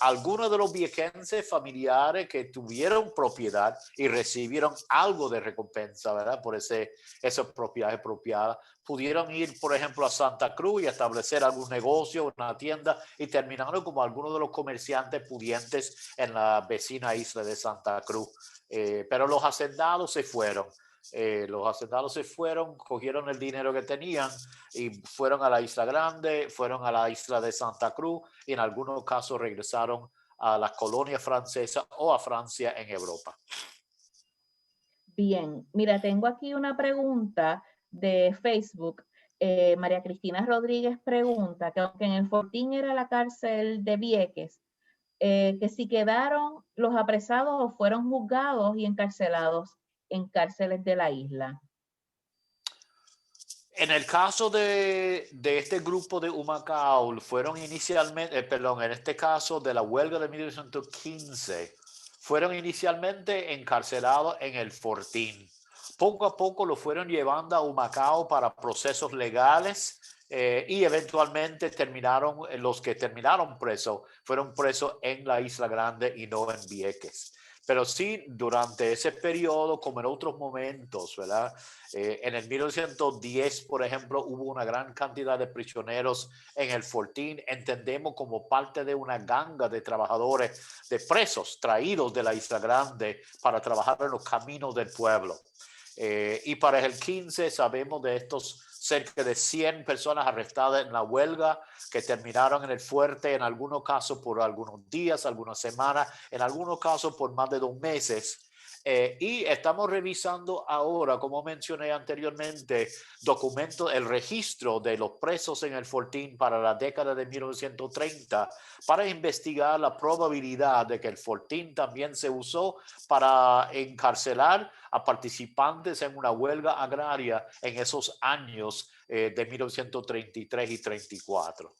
Algunos de los viequenses familiares que tuvieron propiedad y recibieron algo de recompensa, ¿verdad? Por esa propiedad expropiada, pudieron ir, por ejemplo, a Santa Cruz y establecer algún negocio, una tienda, y terminaron como algunos de los comerciantes pudientes en la vecina isla de Santa Cruz. Pero los hacendados se fueron. Cogieron el dinero que tenían y fueron a la Isla Grande, fueron a la isla de Santa Cruz y en algunos casos regresaron a las colonias francesas o a Francia en Europa. Bien, mira, tengo aquí una pregunta de Facebook. María Cristina Rodríguez pregunta que aunque en el Fortín era la cárcel de Vieques, que si quedaron los apresados o fueron juzgados y encarcelados en cárceles de la isla. En el caso de este grupo de Humacao, fueron inicialmente, en este caso de la huelga de 1915, fueron inicialmente encarcelados en el Fortín. Poco a poco lo fueron llevando a Humacao para procesos legales y eventualmente los que terminaron presos, fueron presos en la Isla Grande y no en Vieques. Pero sí, durante ese periodo, como en otros momentos, ¿verdad? En el 1910, por ejemplo, hubo una gran cantidad de prisioneros en el Fortín, entendemos como parte de una ganga de trabajadores, de presos traídos de la Isla Grande para trabajar en los caminos del pueblo. Y para el 15 sabemos de estos cerca de 100 personas arrestadas en la huelga que terminaron en el fuerte, en algunos casos por algunos días, algunas semanas, en algunos casos por más de 2 meses. Y estamos revisando ahora, como mencioné anteriormente, documentos, el registro de los presos en el Fortín para la década de 1930, para investigar la probabilidad de que el Fortín también se usó para encarcelar a participantes en una huelga agraria en esos años de 1933 y 34.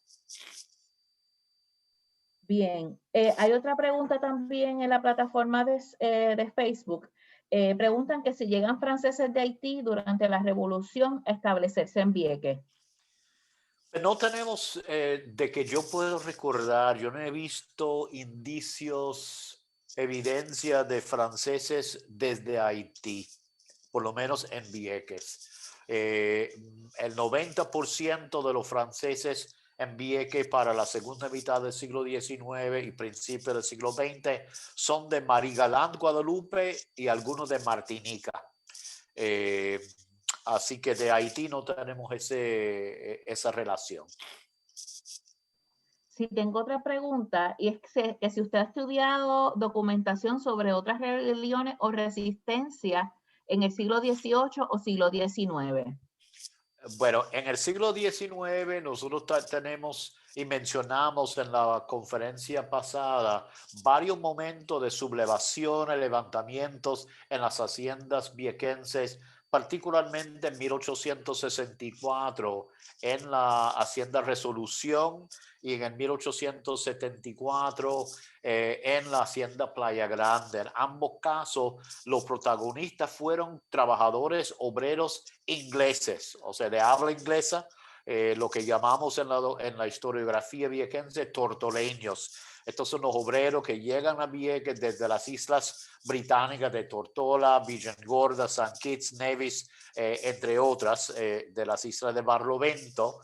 Bien, hay otra pregunta también en la plataforma de Facebook. Preguntan que si llegan franceses de Haití durante la revolución a establecerse en Vieques. No tenemos, de que yo puedo recordar, yo no he visto indicios, evidencia de franceses desde Haití, por lo menos en Vieques. El 90% de los franceses en Vieques para la segunda mitad del siglo XIX y principios del siglo XX son de Marigalán, Guadalupe y algunos de Martinica. Así que de Haití no tenemos esa relación. Sí, tengo otra pregunta, y es que si usted ha estudiado documentación sobre otras rebeliones o resistencia en el siglo XVIII o siglo XIX. Bueno, en el siglo XIX nosotros tenemos y mencionamos en la conferencia pasada varios momentos de sublevaciones, levantamientos en las haciendas viequenses, particularmente en 1864 en la hacienda Resolución y en el 1874 en la hacienda Playa Grande. En ambos casos, los protagonistas fueron trabajadores obreros ingleses, o sea, de habla inglesa, lo que llamamos en la historiografía viequense tortoleños. Estos son los obreros que llegan a Vieques desde las islas británicas de Tortola, Villengorda, St. Kitts, Nevis, entre otras, de las islas de Barlovento.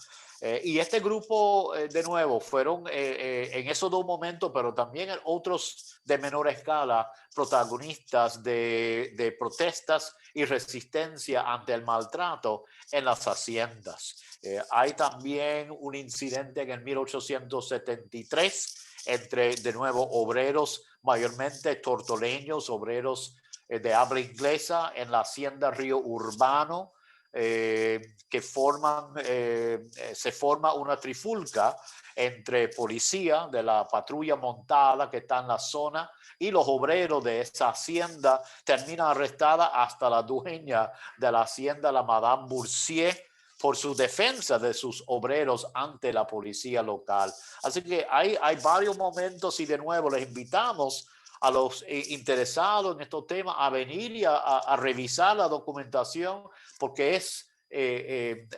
Y este grupo, de nuevo, fueron en esos dos momentos, pero también en otros de menor escala, protagonistas de protestas y resistencia ante el maltrato en las haciendas. Hay también un incidente en el 1873 entre, de nuevo, obreros mayormente tortoleños, obreros de habla inglesa en la hacienda Río Urbano, que se forma una trifulca entre policía de la patrulla montada que está en la zona y los obreros de esa hacienda. Termina arrestada hasta la dueña de la hacienda, la Madame Boursier, por su defensa de sus obreros ante la policía local. Así que hay varios momentos y de nuevo les invitamos a los interesados en estos temas a venir y a revisar la documentación, porque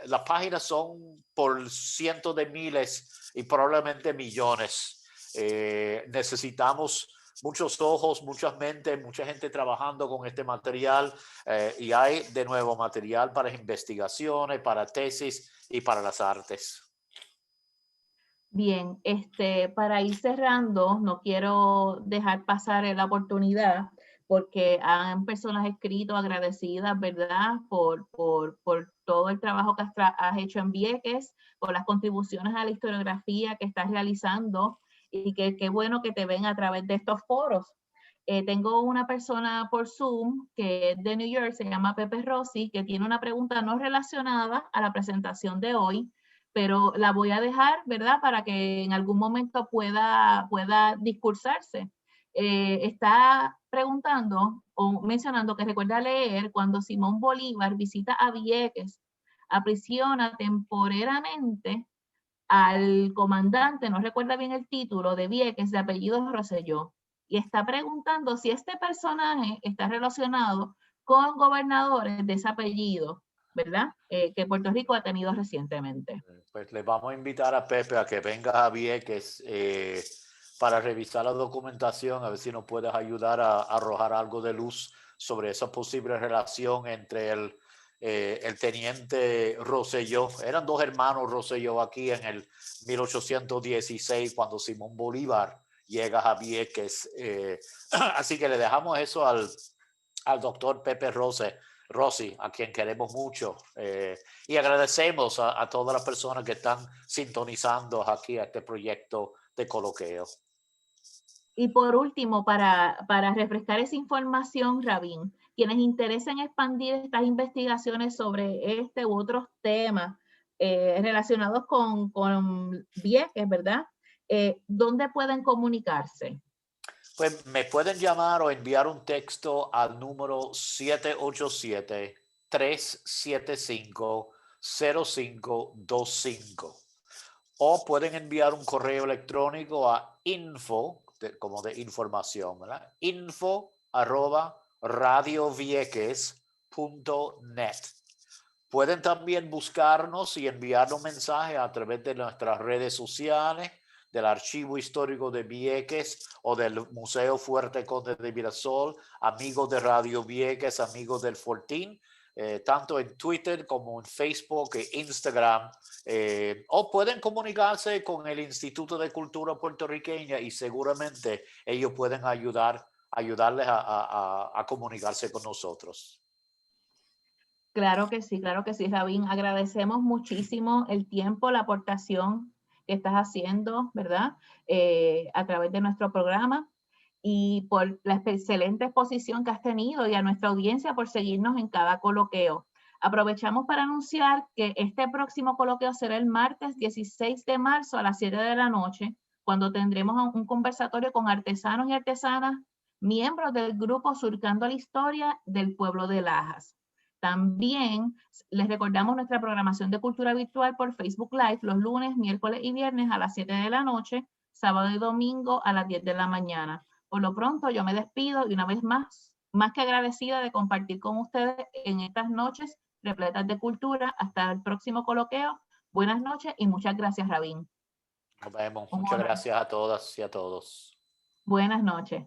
las páginas son por cientos de miles y probablemente millones. Necesitamos muchos ojos, muchas mentes, mucha gente trabajando con este material, y hay de nuevo material para investigaciones, para tesis y para las artes. Bien, para ir cerrando, no quiero dejar pasar la oportunidad porque han personas escrito agradecidas, ¿verdad? Por todo el trabajo que has hecho en Vieques, por las contribuciones a la historiografía que estás realizando y que qué bueno que te ven a través de estos foros. Tengo una persona por Zoom que es de New York, se llama Pepe Rossi, que tiene una pregunta no relacionada a la presentación de hoy, pero la voy a dejar, ¿verdad? Para que en algún momento pueda discursarse. Está preguntando o mencionando que recuerda leer cuando Simón Bolívar visita a Vieques, aprisiona temporalmente al comandante, no recuerda bien el título, de Vieques, de apellido Rosselló, y está preguntando si este personaje está relacionado con gobernadores de ese apellido, ¿verdad? Que Puerto Rico ha tenido recientemente. Pues le vamos a invitar a Pepe a que venga a Vieques para revisar la documentación, a ver si nos puedes ayudar a arrojar algo de luz sobre esa posible relación entre el teniente Rosselló. Eran dos hermanos Rosselló aquí en el 1816 cuando Simón Bolívar llega a Vieques. Así que le dejamos eso al doctor Pepe Rossi, a quien queremos mucho, y agradecemos a todas las personas que están sintonizando aquí a este proyecto de coloquio. Y por último, para refrescar esa información, Rabín, quienes interesen expandir estas investigaciones sobre este u otros temas relacionados con Vieques, ¿verdad? ¿Dónde pueden comunicarse? Pues me pueden llamar o enviar un texto al número 787-375-0525. O pueden enviar un correo electrónico a info, como de información, ¿verdad? info@radiovieques.net. Pueden también buscarnos y enviarnos mensajes a través de nuestras redes sociales, del Archivo Histórico de Vieques o del Museo Fuerte Conde de Mirasol, amigos de Radio Vieques, amigos del Fortín, tanto en Twitter como en Facebook e Instagram, o pueden comunicarse con el Instituto de Cultura Puertorriqueña y seguramente ellos pueden ayudarles a comunicarse con nosotros. Claro que sí, Rabín. Agradecemos muchísimo el tiempo, la aportación que estás haciendo, ¿verdad? A través de nuestro programa y por la excelente exposición que has tenido y a nuestra audiencia por seguirnos en cada coloqueo. Aprovechamos para anunciar que este próximo coloqueo será el martes 16 de marzo a las 7 de la noche, cuando tendremos un conversatorio con artesanos y artesanas, miembros del grupo Surcando la Historia del Pueblo de Lajas. También les recordamos nuestra programación de cultura virtual por Facebook Live los lunes, miércoles y viernes a las 7 de la noche, sábado y domingo a las 10 de la mañana. Por lo pronto, yo me despido y una vez más que agradecida de compartir con ustedes en estas noches repletas de cultura. Hasta el próximo coloqueo. Buenas noches y muchas gracias, Rabín. Nos vemos. Muchas gracias a todas y a todos. Buenas noches.